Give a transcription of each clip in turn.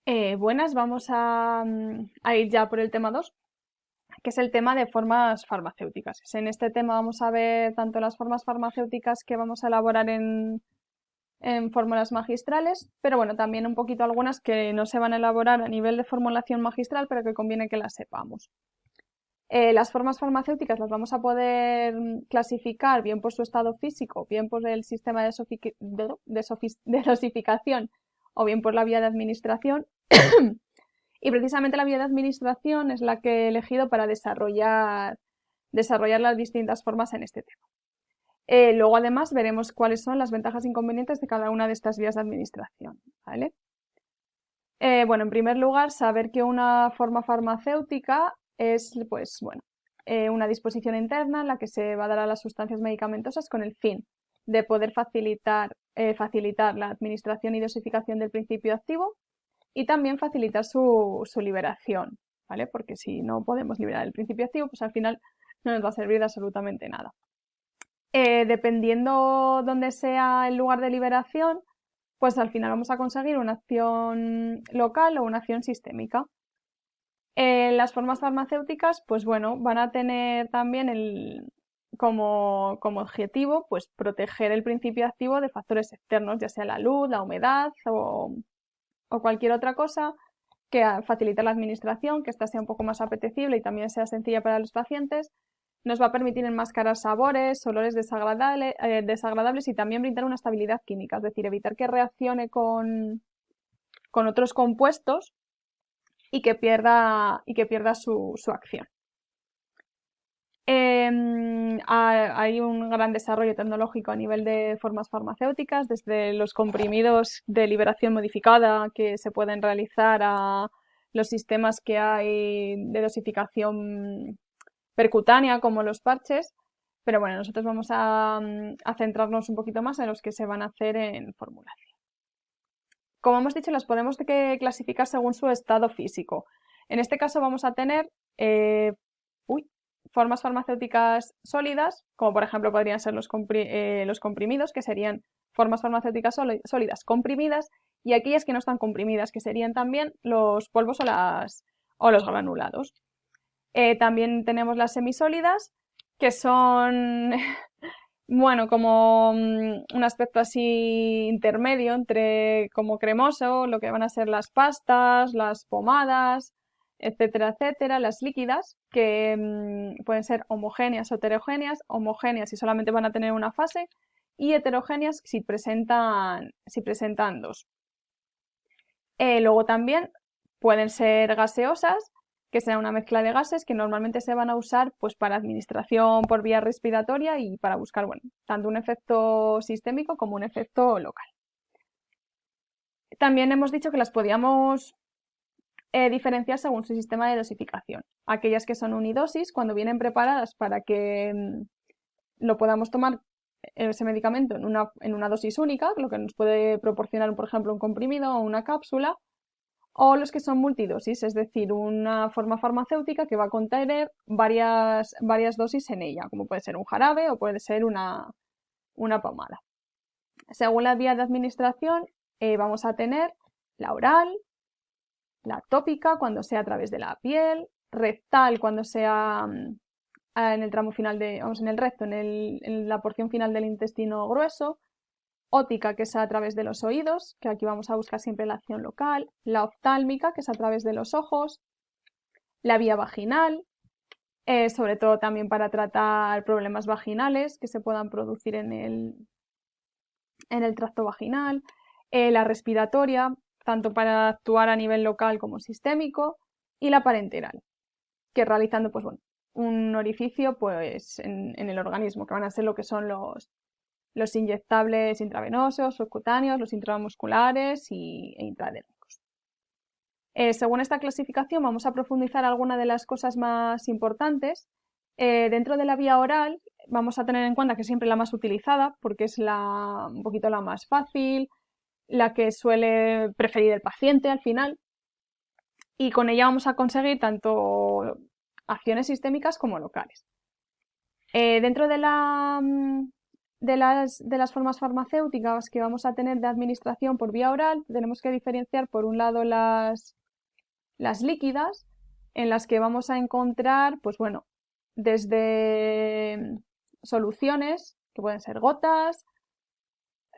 Buenas, vamos a ir ya por el tema 2, que es el tema de formas farmacéuticas. En este tema vamos a ver tanto las formas farmacéuticas que vamos a elaborar en fórmulas magistrales, pero bueno, también un poquito algunas que no se van a elaborar a nivel de formulación magistral, pero que conviene que las sepamos. Las formas farmacéuticas las vamos a poder clasificar bien por su estado físico, bien por el sistema de dosificación o bien por la vía de administración. Y precisamente la vía de administración es la que he elegido para desarrollar las distintas formas en este tema. Luego, además, veremos cuáles son las ventajas e inconvenientes de cada una de estas vías de administración, ¿vale? Bueno, en primer lugar, saber que una forma farmacéutica es, pues, bueno, una disposición interna en la que se va a dar a las sustancias medicamentosas con el fin de poder facilitar la administración y dosificación del principio activo y también facilitar su liberación, ¿vale? Porque si no podemos liberar el principio activo, pues al final no nos va a servir de absolutamente nada. Dependiendo dónde sea el lugar de liberación, pues al final vamos a conseguir una acción local o una acción sistémica. Las formas farmacéuticas, pues bueno, van a tener también como objetivo, pues proteger el principio activo de factores externos, ya sea la luz, la humedad o cualquier otra cosa que facilite la administración, que ésta sea un poco más apetecible y también sea sencilla para los pacientes. Nos va a permitir enmascarar sabores, olores desagradables y también brindar una estabilidad química, es decir, evitar que reaccione con otros compuestos y que pierda su acción. Hay un gran desarrollo tecnológico a nivel de formas farmacéuticas, desde los comprimidos de liberación modificada que se pueden realizar a los sistemas que hay de dosificación percutánea, como los parches. Pero bueno, nosotros vamos a centrarnos un poquito más en los que se van a hacer en formulación. Como hemos dicho, las podemos clasificar según su estado físico. En este caso vamos a tener formas farmacéuticas sólidas, como por ejemplo podrían ser los comprimidos, que serían formas farmacéuticas sólidas comprimidas, y aquellas que no están comprimidas, que serían también los polvos o los granulados. También tenemos las semisólidas, que son bueno, como un aspecto así intermedio entre como cremoso, lo que van a ser las pastas, las pomadas, etcétera, etcétera, las líquidas, que pueden ser homogéneas o heterogéneas, homogéneas si solamente van a tener una fase y heterogéneas si presentan dos. Luego también pueden ser gaseosas, que será una mezcla de gases que normalmente se van a usar pues, para administración por vía respiratoria y para buscar bueno, tanto un efecto sistémico como un efecto local. También hemos dicho que las podíamos diferenciar según su sistema de dosificación. Aquellas que son unidosis, cuando vienen preparadas para que lo podamos tomar ese medicamento en una dosis única, lo que nos puede proporcionar, por ejemplo, un comprimido o una cápsula, o los que son multidosis, es decir, una forma farmacéutica que va a contener varias dosis en ella, como puede ser un jarabe o puede ser una pomada. Según la vía de administración, vamos a tener la oral, la tópica cuando sea a través de la piel, rectal cuando sea en el tramo final en el recto, en la porción final del intestino grueso, ótica, que es a través de los oídos, que aquí vamos a buscar siempre la acción local, la oftálmica, que es a través de los ojos, la vía vaginal, sobre todo también para tratar problemas vaginales que se puedan producir en el tracto vaginal, la respiratoria, tanto para actuar a nivel local como sistémico, y la parenteral, que realizando pues, bueno, un orificio pues, en el organismo, que van a ser lo que son los inyectables intravenosos, subcutáneos, los intramusculares e intradérmicos. Según esta clasificación vamos a profundizar algunas de las cosas más importantes. Dentro de la vía oral vamos a tener en cuenta que es siempre la más utilizada porque es un poquito la más fácil, la que suele preferir el paciente al final, y con ella vamos a conseguir tanto acciones sistémicas como locales. Dentro de las formas farmacéuticas que vamos a tener de administración por vía oral, tenemos que diferenciar por un lado las líquidas, en las que vamos a encontrar, pues bueno, desde soluciones, que pueden ser gotas,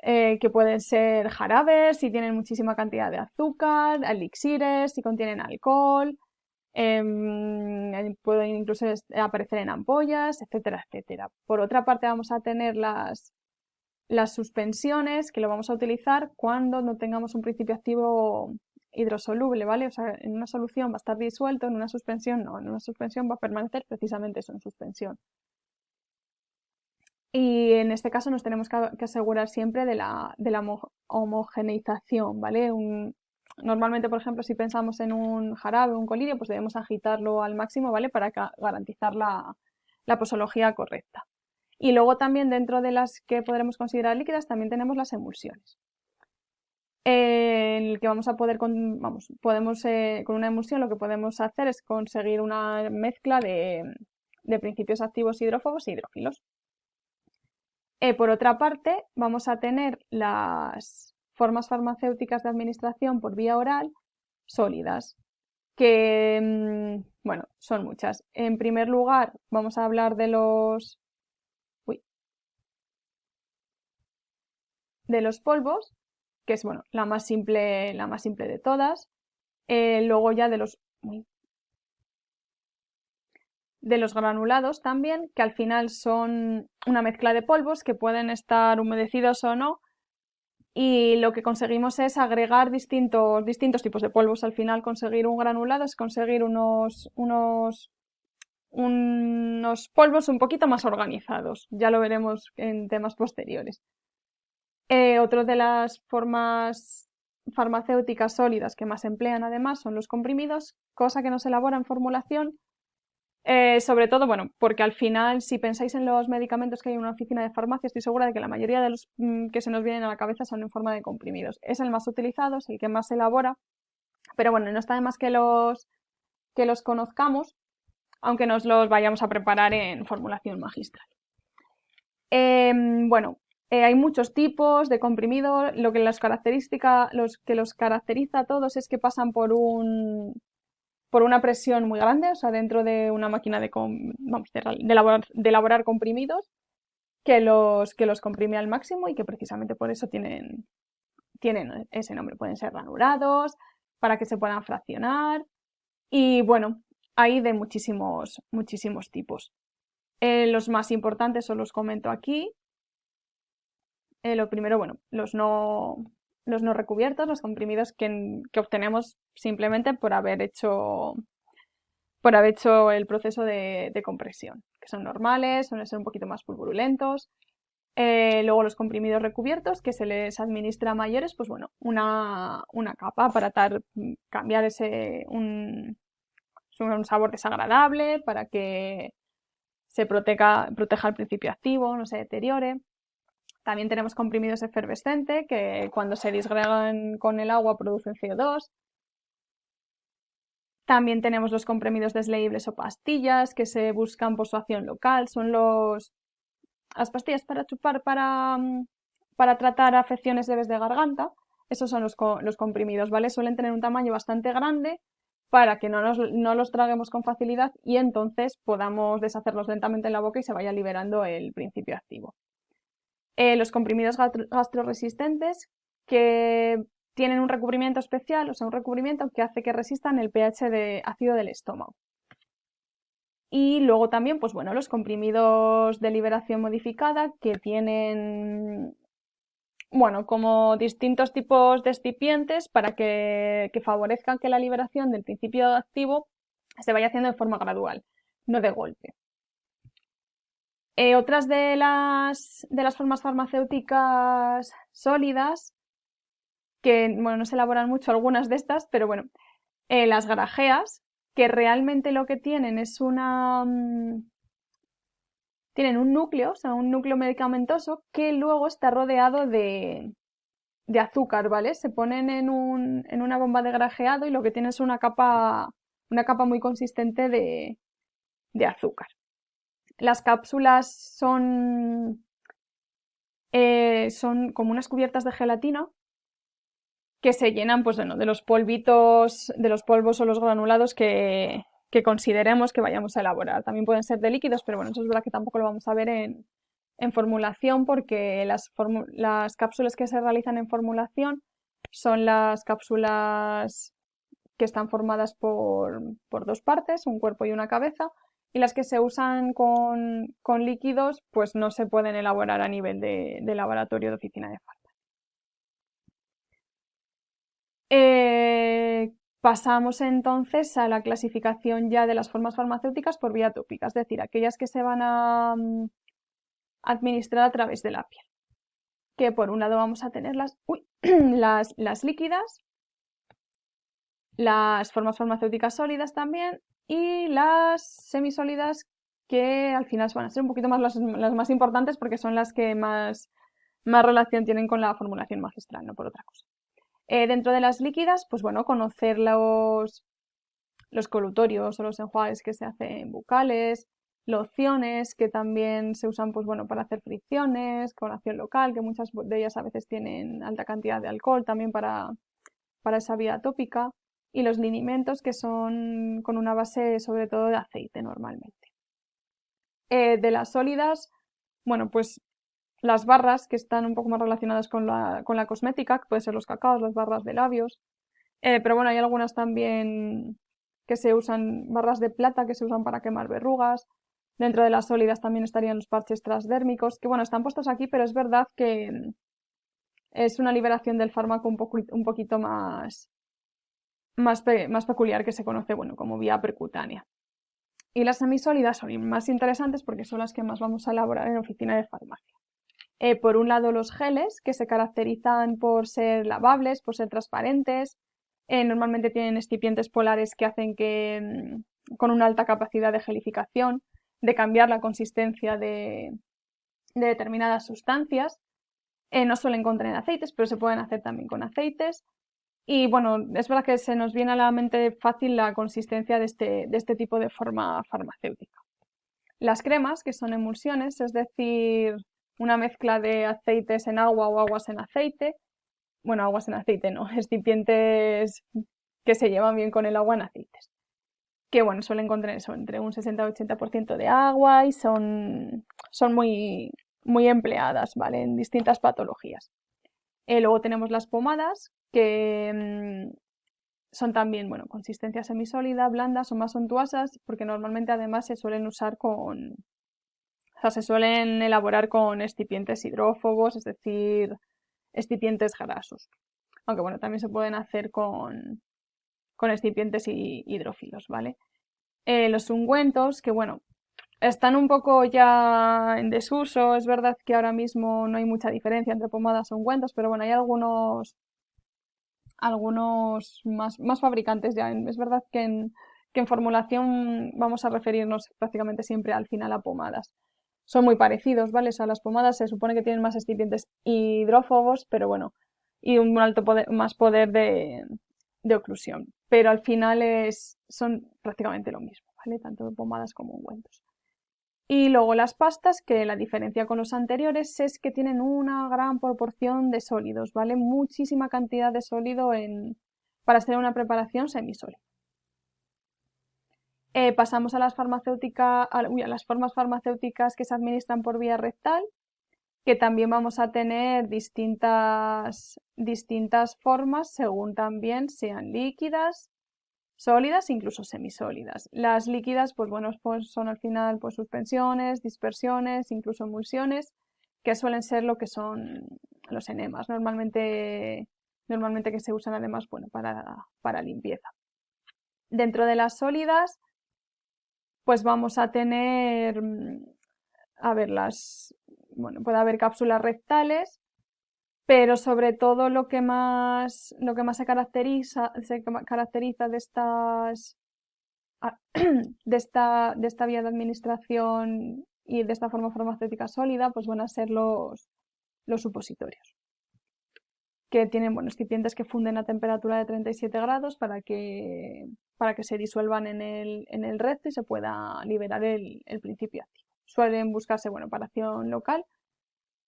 que pueden ser jarabes si tienen muchísima cantidad de azúcar, elixires si contienen alcohol, pueden incluso aparecer en ampollas, etcétera, etcétera. Por otra parte vamos a tener las suspensiones, que lo vamos a utilizar cuando no tengamos un principio activo hidrosoluble, ¿vale? O sea, en una solución va a estar disuelto, en una suspensión no, en una suspensión va a permanecer precisamente eso, en suspensión. Y en este caso nos tenemos que asegurar siempre de la homogeneización, ¿vale? Normalmente, por ejemplo, si pensamos en un jarabe o un colirio, pues debemos agitarlo al máximo, ¿vale? Para garantizar la posología correcta. Y luego también dentro de las que podremos considerar líquidas también tenemos las emulsiones. En el que vamos a poder, podemos con una emulsión lo que podemos hacer es conseguir una mezcla de principios activos hidrófobos e hidrófilos. Por otra parte, vamos a tener las formas farmacéuticas de administración por vía oral sólidas, que, bueno, son muchas. En primer lugar, vamos a hablar de los polvos, que es, bueno, la más simple de todas. Luego ya de los granulados también, que al final son una mezcla de polvos que pueden estar humedecidos o no, y lo que conseguimos es agregar distintos tipos de polvos. Al final conseguir un granulado es conseguir unos polvos un poquito más organizados, ya lo veremos en temas posteriores. Otra de las formas farmacéuticas sólidas que más se emplean además son los comprimidos, cosa que no se elabora en formulación. Sobre todo, bueno, porque al final, si pensáis en los medicamentos que hay en una oficina de farmacia, estoy segura de que la mayoría de los que se nos vienen a la cabeza son en forma de comprimidos. Es el más utilizado, es el que más se elabora, pero bueno, no está de más que los conozcamos, aunque nos los vayamos a preparar en formulación magistral. Bueno, hay muchos tipos de comprimidos. Lo que los caracteriza a todos es que pasan por una presión muy grande, o sea, dentro de una máquina de elaborar comprimidos, que los comprime al máximo y que precisamente por eso tienen ese nombre. Pueden ser granulados, para que se puedan fraccionar y bueno, hay de muchísimos tipos. Los más importantes os los comento aquí. Lo primero, bueno, los no recubiertos, los comprimidos que obtenemos simplemente por haber hecho el proceso de compresión, que son normales, suelen ser un poquito más pulvurulentos. Luego los comprimidos recubiertos, que se les administra a mayores, pues bueno, una capa para cambiar un sabor desagradable, para que se proteja el principio activo, no se deteriore. También tenemos comprimidos efervescentes, que cuando se disgregan con el agua producen CO2. También tenemos los comprimidos desleíbles o pastillas, que se buscan por su acción local. Son las pastillas para chupar para tratar afecciones leves de garganta. Esos son los comprimidos, ¿vale? Suelen tener un tamaño bastante grande para que no los traguemos con facilidad y entonces podamos deshacerlos lentamente en la boca y se vaya liberando el principio activo. Los comprimidos gastroresistentes, que tienen un recubrimiento especial, o sea, un recubrimiento que hace que resistan el pH de ácido del estómago. Y luego también, pues bueno, los comprimidos de liberación modificada, que tienen, bueno, como distintos tipos de excipientes para que favorezcan que la liberación del principio activo se vaya haciendo de forma gradual, no de golpe. Otras de las formas farmacéuticas sólidas, que bueno, no se elaboran mucho algunas de estas, pero bueno, las grajeas, que realmente lo que tienen es tienen un núcleo, o sea, un núcleo medicamentoso que luego está rodeado de azúcar, ¿vale? Se ponen en una bomba de grajeado y lo que tienen es una capa muy consistente de azúcar. Las cápsulas son son como unas cubiertas de gelatina que se llenan pues, bueno, de los polvitos, de los polvos o los granulados que consideremos que vayamos a elaborar. También pueden ser de líquidos, pero bueno, eso es verdad que tampoco lo vamos a ver en formulación porque las cápsulas que se realizan en formulación son las cápsulas que están formadas por dos partes, un cuerpo y una cabeza, y las que se usan con líquidos pues no se pueden elaborar a nivel de laboratorio de oficina de farmacia. Pasamos entonces a la clasificación ya de las formas farmacéuticas por vía tópica, es decir, aquellas que se van a administrar a través de la piel. Que por un lado vamos a tener las líquidas, las formas farmacéuticas sólidas también y las semisólidas que al final van a ser un poquito más las más importantes porque son las que más relación tienen con la formulación magistral, no por otra cosa. Dentro de las líquidas, pues bueno, conocer los colutorios o los enjuagues que se hacen bucales, lociones que también se usan pues bueno, para hacer fricciones, coloración local, que muchas de ellas a veces tienen alta cantidad de alcohol también para esa vía tópica, y los linimentos que son con una base sobre todo de aceite normalmente. De las sólidas, bueno, pues las barras que están un poco más relacionadas con la cosmética, que pueden ser los cacaos, las barras de labios, pero bueno, hay algunas también que se usan, barras de plata que se usan para quemar verrugas. Dentro de las sólidas también estarían los parches transdérmicos, que bueno, están puestos aquí, pero es verdad que es una liberación del fármaco un poquito más peculiar que se conoce, bueno, como vía percutánea. Y las semisólidas son más interesantes porque son las que más vamos a elaborar en oficina de farmacia. Por un lado, los geles, que se caracterizan por ser lavables, por ser transparentes. Normalmente tienen excipientes polares que hacen que, con una alta capacidad de gelificación, de cambiar la consistencia de determinadas sustancias. No suelen contener aceites, pero se pueden hacer también con aceites. Y bueno, es verdad que se nos viene a la mente fácil la consistencia de este tipo de forma farmacéutica. Las cremas, que son emulsiones, es decir, una mezcla de aceites en agua o aguas en aceite. Bueno, aguas en aceite no, excipientes que se llevan bien con el agua en aceites. Que bueno, suelen contener eso, entre un 60-80% de agua y son muy, muy empleadas, ¿vale? En distintas patologías. Luego tenemos las pomadas, que son también, bueno, consistencia semisólida, blandas o más untuosas, porque normalmente además se suelen usar o sea, se suelen elaborar con excipientes hidrófobos, es decir, excipientes grasos. Aunque bueno, también se pueden hacer con excipientes hidrófilos, ¿vale? Los ungüentos, que bueno, están un poco ya en desuso, es verdad que ahora mismo no hay mucha diferencia entre pomadas y ungüentos, pero bueno, hay algunos más fabricantes ya. Es verdad que en formulación vamos a referirnos prácticamente siempre al final a pomadas. Son muy parecidos, ¿vale? O sea, las pomadas se supone que tienen más excipientes hidrófobos, pero bueno, y un alto más poder de oclusión. Pero al final son prácticamente lo mismo, ¿vale? Tanto pomadas como ungüentos. Y luego las pastas, que la diferencia con los anteriores es que tienen una gran proporción de sólidos, ¿vale? Muchísima cantidad de sólido para hacer una preparación semisólida. Pasamos a las las formas farmacéuticas que se administran por vía rectal, que también vamos a tener distintas formas según también sean líquidas, sólidas, incluso semisólidas. Las líquidas, pues bueno, pues son al final pues suspensiones, dispersiones, incluso emulsiones, que suelen ser lo que son los enemas, normalmente que se usan además, bueno, para limpieza. Dentro de las sólidas, pues vamos a tener, a ver, bueno, puede haber cápsulas rectales, pero sobre todo lo que más se caracteriza de estas de esta vía de administración y de esta forma farmacéutica sólida, pues van a ser los supositorios, que tienen excipientes que funden a temperatura de 37 grados para que se disuelvan en el recto y se pueda liberar el principio activo. Suelen buscarse, para acción local,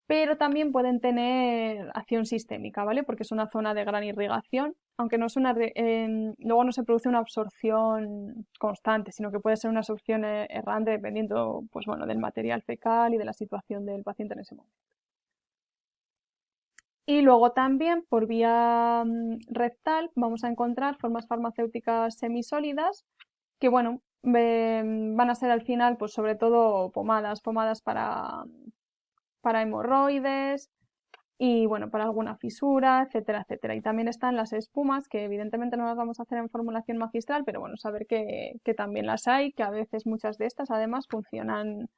pero también pueden tener acción sistémica, ¿vale? Porque es una zona de gran irrigación, aunque no es luego no se produce una absorción constante, sino que puede ser una absorción errante dependiendo, pues bueno, del material fecal y de la situación del paciente en ese momento. Y luego también por vía rectal vamos a encontrar formas farmacéuticas semisólidas que, bueno, van a ser al final, pues sobre todo pomadas para hemorroides y, bueno, para alguna fisura, etcétera, etcétera. Y también están las espumas, que evidentemente no las vamos a hacer en formulación magistral, pero bueno, saber que también las hay, que a veces muchas de estas además funcionan,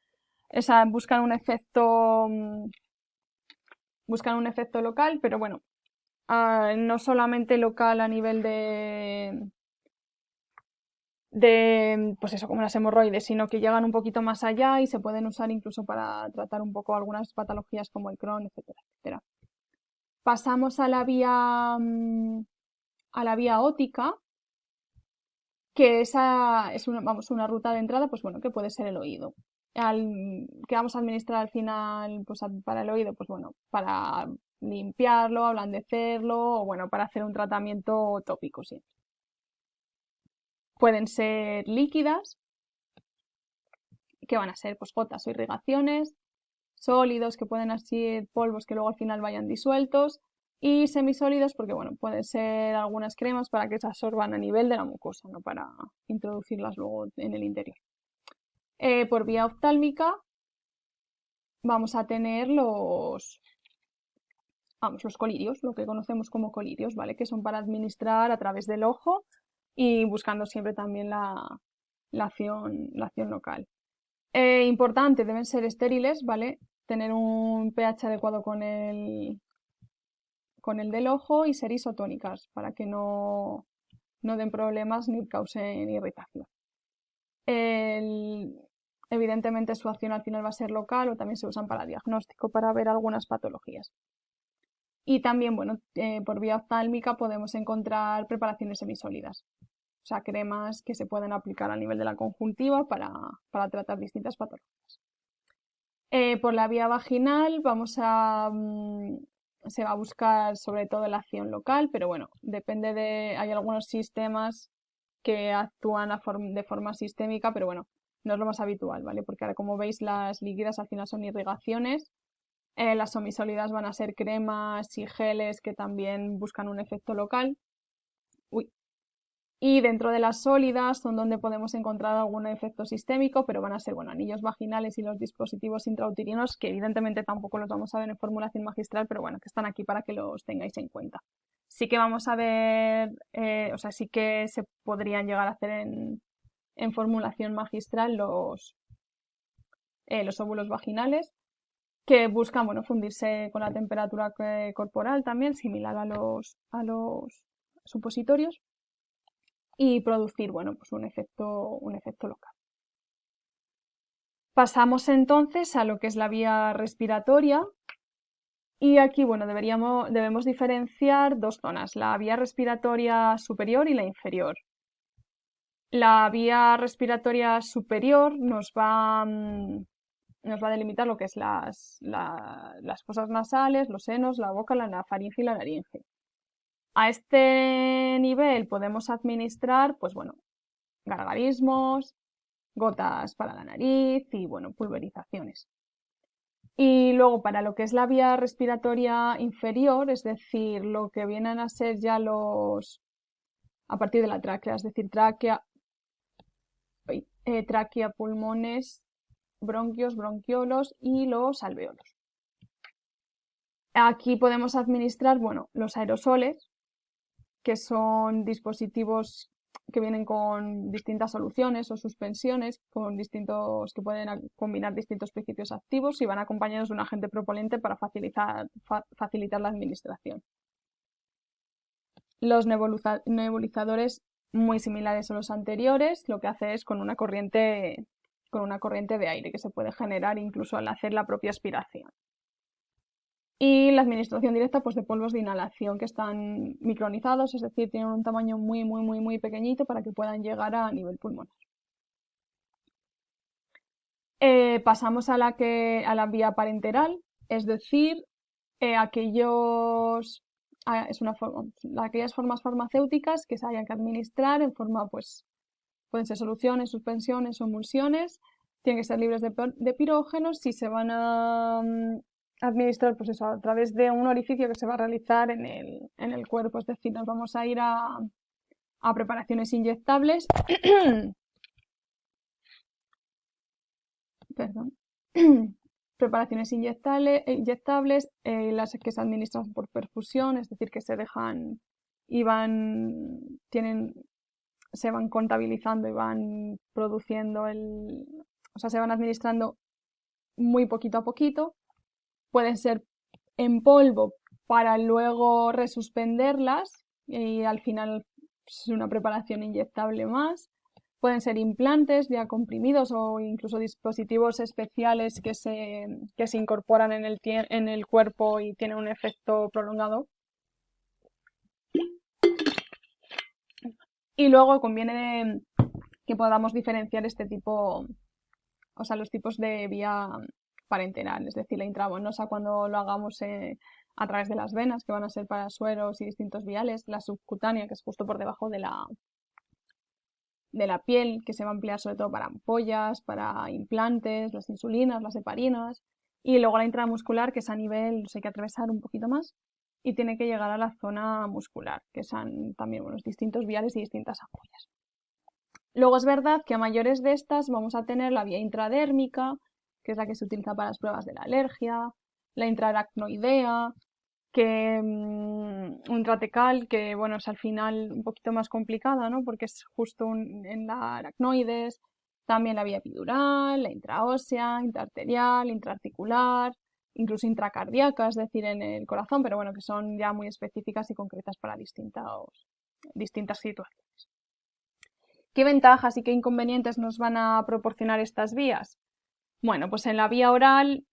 buscan buscan un efecto local, pero bueno, no solamente local a nivel pues eso, como las hemorroides, sino que llegan un poquito más allá y se pueden usar incluso para tratar un poco algunas patologías como el Crohn, etcétera, etcétera. Pasamos a la vía ótica, que esa es una ruta de entrada, pues bueno, que puede ser el oído. Que vamos a administrar al final, pues para el oído, pues bueno, para limpiarlo, ablandecerlo, o bueno, para hacer un tratamiento tópico, sí. Pueden ser líquidas, que van a ser pues gotas o irrigaciones, sólidos, que pueden ser polvos que luego al final vayan disueltos, y semisólidos, porque bueno, pueden ser algunas cremas para que se absorban a nivel de la mucosa, no para introducirlas luego en el interior. Por vía oftálmica vamos a tener los colirios, lo que conocemos como colirios, ¿vale? Que son para administrar a través del ojo y buscando siempre también la acción local. Importante, deben ser estériles, ¿vale? Tener un pH adecuado con el del ojo y ser isotónicas para que no den problemas ni causen irritación. Evidentemente su acción al final va a ser local o también se usan para diagnóstico para ver algunas patologías. Y también, bueno, por vía oftálmica podemos encontrar preparaciones semisólidas, o sea, cremas que se pueden aplicar a nivel de la conjuntiva para tratar distintas patologías. Por la vía vaginal se va a buscar sobre todo la acción local, pero bueno, hay algunos sistemas que actúan de forma sistémica, pero bueno, no es lo más habitual, ¿vale? Porque ahora, como veis, las líquidas al final son irrigaciones, las semisólidas van a ser cremas y geles que también buscan un efecto local. Y dentro de las sólidas son donde podemos encontrar algún efecto sistémico, pero van a ser, bueno, anillos vaginales y los dispositivos intrauterinos, que evidentemente tampoco los vamos a ver en formulación magistral, pero bueno, que están aquí para que los tengáis en cuenta. Sí que vamos a ver, o sea, sí que se podrían llegar a hacer en formulación magistral los óvulos vaginales, que buscan, bueno, fundirse con la temperatura corporal también, similar a los supositorios, y producir, bueno, pues un efecto local. Pasamos entonces a lo que es la vía respiratoria y aquí, bueno, debemos diferenciar dos zonas, la vía respiratoria superior y la inferior. La vía respiratoria superior nos va a delimitar lo que es las fosas nasales, los senos, la boca, la faringe y la laringe. A este nivel podemos administrar, pues bueno, gargarismos, gotas para la nariz y, bueno, pulverizaciones. Y luego para lo que es la vía respiratoria inferior, es decir, lo que vienen a ser ya a partir de la tráquea, es decir, tráquea, pulmones, bronquios, bronquiolos y los alveolos. Aquí podemos administrar, bueno, los aerosoles, que son dispositivos que vienen con distintas soluciones o suspensiones que pueden combinar distintos principios activos y van acompañados de un agente propelente para facilitar la administración. Los nebulizadores, muy similares a los anteriores, lo que hace es con una corriente de aire que se puede generar incluso al hacer la propia aspiración. Y la administración directa, pues, de polvos de inhalación que están micronizados, es decir, tienen un tamaño muy, muy, muy, muy pequeñito para que puedan llegar a nivel pulmonar. Pasamos a la vía parenteral, es decir, aquellas formas farmacéuticas que se hayan que administrar en forma, pues, pueden ser soluciones, suspensiones o emulsiones, tienen que ser libres de pirógenos si se van a administrar, pues eso, a través de un orificio que se va a realizar en el cuerpo, es decir, nos vamos a ir a preparaciones inyectables, perdón, preparaciones inyectables, las que se administran por perfusión, es decir, que se dejan y se van contabilizando y van produciendo o sea, se van administrando muy poquito a poquito. Pueden ser en polvo para luego resuspenderlas y al final es una preparación inyectable más. Pueden ser implantes ya comprimidos o incluso dispositivos especiales que se incorporan en el cuerpo y tienen un efecto prolongado. Y luego conviene que podamos diferenciar este tipo, o sea, los tipos de vía parenteral, es decir, la intravenosa cuando lo hagamos a través de las venas, que van a ser para sueros y distintos viales, la subcutánea, que es justo por debajo de la piel, que se va a emplear sobre todo para ampollas, para implantes, las insulinas, las heparinas, y luego la intramuscular, que es a nivel, hay que atravesar un poquito más y tiene que llegar a la zona muscular, que son también unos distintos viales y distintas ampollas. Luego es verdad que a mayores de estas vamos a tener la vía intradérmica, que es la que se utiliza para las pruebas de la alergia, la intraaracnoidea, un intratecal, que bueno, es al final un poquito más complicada, ¿no? Porque es justo en la aracnoides, también la vía epidural, la intraósea, intraarterial, intraarticular, incluso intracardíaca, es decir, en el corazón, pero bueno, que son ya muy específicas y concretas para distintas situaciones. ¿Qué ventajas y qué inconvenientes nos van a proporcionar estas vías? Bueno, pues en la vía oral,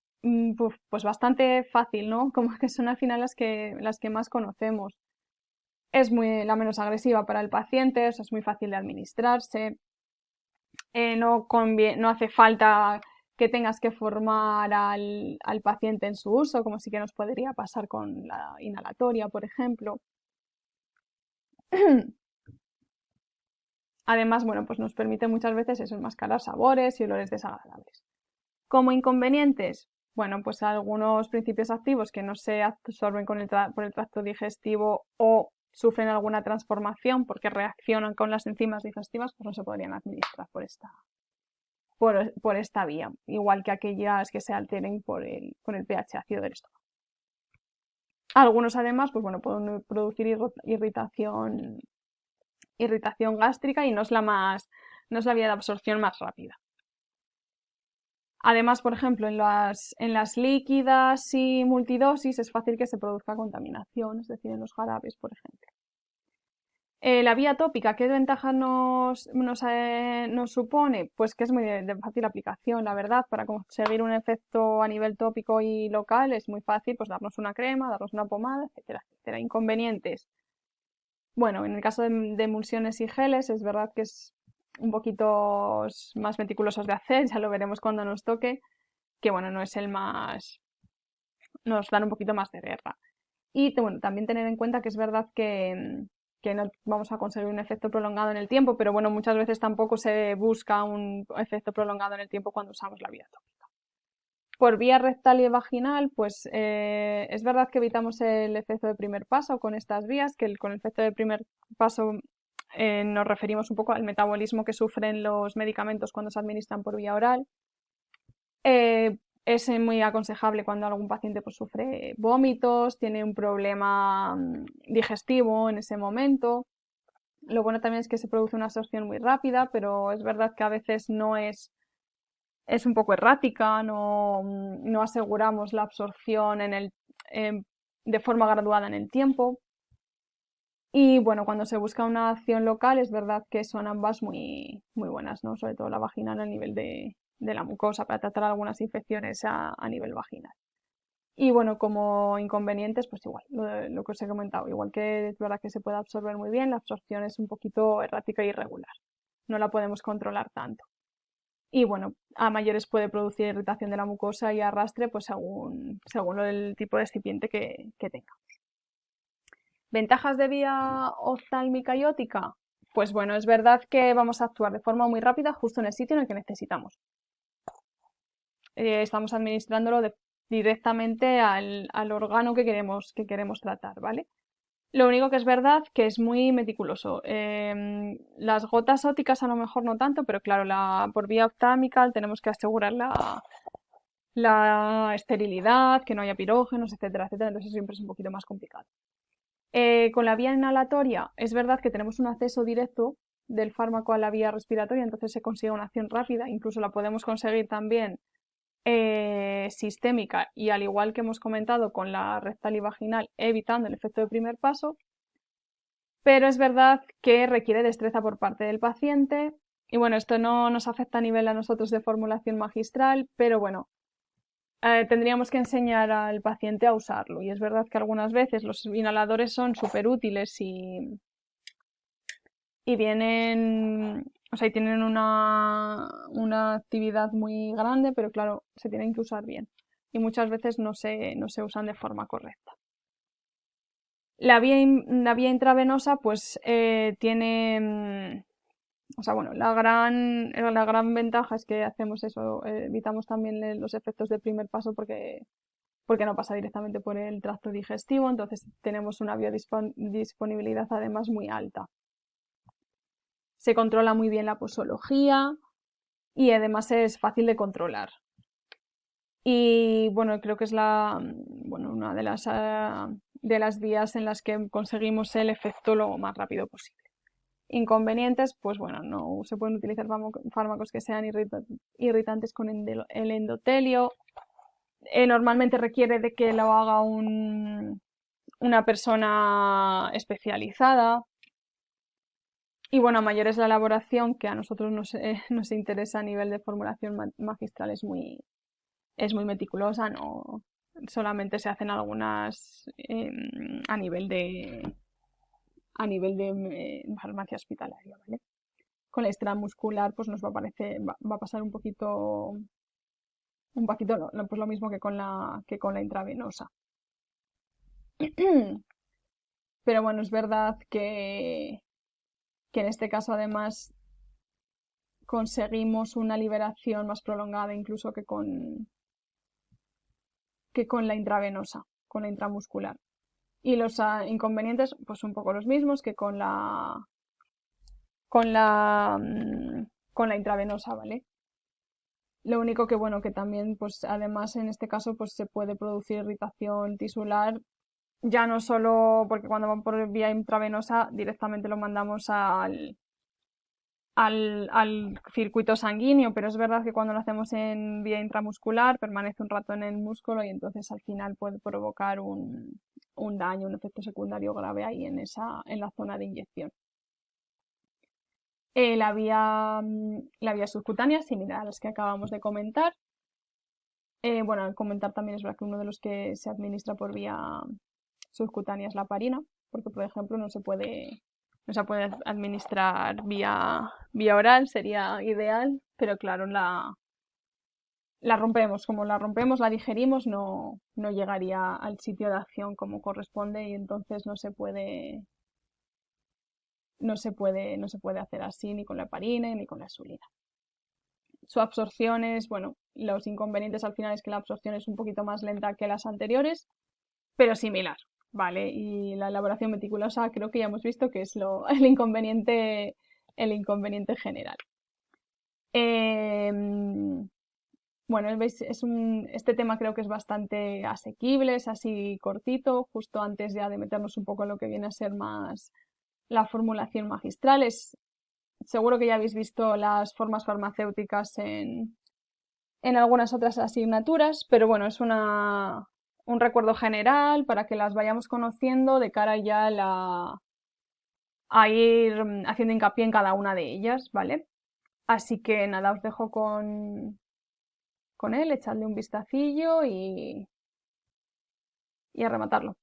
pues bastante fácil, ¿no? Como que son al final las que más conocemos. Es la menos agresiva para el paciente, o sea, es muy fácil de administrarse. No hace falta que tengas que formar al paciente en su uso, como sí que nos podría pasar con la inhalatoria, por ejemplo. Además, bueno, pues nos permite muchas veces eso, enmascarar sabores y olores desagradables. Como inconvenientes, bueno, pues algunos principios activos que no se absorben por el tracto digestivo o sufren alguna transformación porque reaccionan con las enzimas digestivas, pues no se podrían administrar por esta vía, igual que aquellas que se alteren con el pH ácido del estómago. Algunos además, pues bueno, pueden producir irritación gástrica y no es la vía de absorción más rápida. Además, por ejemplo, en las líquidas y multidosis es fácil que se produzca contaminación, es decir, en los jarabes, por ejemplo. La vía tópica, ¿qué ventaja nos supone? Pues que es muy de fácil aplicación, la verdad. Para conseguir un efecto a nivel tópico y local es muy fácil, pues darnos una crema, darnos una pomada, etcétera, etcétera. Inconvenientes. Bueno, en el caso de emulsiones y geles es verdad que es un poquito más meticulosos de hacer, ya lo veremos cuando nos toque, que bueno, no es el más, nos dan un poquito más de guerra. Y bueno, también tener en cuenta que es verdad que no vamos a conseguir un efecto prolongado en el tiempo, pero bueno, muchas veces tampoco se busca un efecto prolongado en el tiempo cuando usamos la vía tópica. Por vía rectal y vaginal, pues es verdad que evitamos el efecto de primer paso con estas vías, que con el efecto de primer paso nos referimos un poco al metabolismo que sufren los medicamentos cuando se administran por vía oral. Es muy aconsejable cuando algún paciente pues, sufre vómitos, tiene un problema digestivo en ese momento. Lo bueno también es que se produce una absorción muy rápida, pero es verdad que a veces es un poco errática, no aseguramos la absorción de forma graduada en el tiempo. Y bueno, cuando se busca una acción local es verdad que son ambas muy, muy buenas, ¿no? Sobre todo la vaginal a nivel de la mucosa para tratar algunas infecciones a nivel vaginal. Y bueno, como inconvenientes, pues igual, lo que os he comentado, igual que es verdad que se puede absorber muy bien, la absorción es un poquito errática e irregular. No la podemos controlar tanto. y bueno, a mayores puede producir irritación de la mucosa y arrastre pues según el tipo de recipiente que tenga. ¿Ventajas de vía oftálmica y óptica? Pues bueno, es verdad que vamos a actuar de forma muy rápida justo en el sitio en el que necesitamos. Estamos administrándolo directamente al órgano que queremos tratar, ¿vale? Lo único que es verdad que es muy meticuloso. Las gotas ópticas a lo mejor no tanto, pero claro, por vía oftálmica tenemos que asegurar la esterilidad, que no haya pirógenos, etcétera, etcétera. Entonces siempre es un poquito más complicado. Con la vía inhalatoria es verdad que tenemos un acceso directo del fármaco a la vía respiratoria, entonces se consigue una acción rápida, incluso la podemos conseguir también sistémica y al igual que hemos comentado con la rectal y vaginal, evitando el efecto de primer paso, pero es verdad que requiere destreza por parte del paciente y bueno, esto no nos afecta a nivel a nosotros de formulación magistral, pero bueno, tendríamos que enseñar al paciente a usarlo y es verdad que algunas veces los inhaladores son súper útiles y vienen, o sea, y tienen una actividad muy grande, pero claro, se tienen que usar bien. Y muchas veces no se usan de forma correcta. La vía intravenosa, pues tiene, o sea, bueno, la gran ventaja es que hacemos eso, evitamos también los efectos del primer paso porque no pasa directamente por el tracto digestivo, entonces tenemos una biodisponibilidad además muy alta. Se controla muy bien la posología y además es fácil de controlar. Y bueno, creo que es una de las vías en las que conseguimos el efecto lo más rápido posible. Inconvenientes, pues bueno, no se pueden utilizar fármacos que sean irritantes con el endotelio. Normalmente requiere de que lo haga una persona especializada. Y bueno, a mayor es la elaboración, que a nosotros nos interesa a nivel de formulación magistral, es muy meticulosa, no solamente se hacen algunas a nivel de farmacia hospitalaria, ¿vale? Con la extramuscular pues nos va a pasar un poquito pues lo mismo que con la intravenosa. Pero bueno, es verdad que en este caso además conseguimos una liberación más prolongada incluso que con la intravenosa, con la intramuscular. Y los inconvenientes, pues un poco los mismos que con la, con la intravenosa, ¿vale? Lo único que, bueno, que también, pues además en este caso, pues se puede producir irritación tisular, ya no solo porque cuando van por vía intravenosa directamente lo mandamos al circuito sanguíneo, pero es verdad que cuando lo hacemos en vía intramuscular permanece un rato en el músculo y entonces al final puede provocar un daño, un efecto secundario grave ahí en la zona de inyección. La vía subcutánea, similar a las que acabamos de comentar. Bueno, al comentar también es verdad que uno de los que se administra por vía subcutánea es la heparina, porque por ejemplo no se puede administrar vía oral, sería ideal, pero claro, la rompemos. Como la rompemos, la digerimos, no llegaría al sitio de acción como corresponde y entonces no se puede hacer así ni con la heparina ni con la insulina. Su absorción es, bueno, los inconvenientes al final es que la absorción es un poquito más lenta que las anteriores, pero similar, ¿vale? Y la elaboración meticulosa creo que ya hemos visto que es el inconveniente general. Bueno, veis, este tema creo que es bastante asequible, es así cortito, justo antes ya de meternos un poco en lo que viene a ser más la formulación magistral. Seguro que ya habéis visto las formas farmacéuticas en algunas otras asignaturas, pero bueno, es un recuerdo general para que las vayamos conociendo de cara ya a ir haciendo hincapié en cada una de ellas, ¿vale? Así que nada, os dejo con él, echadle un vistacillo y a rematarlo.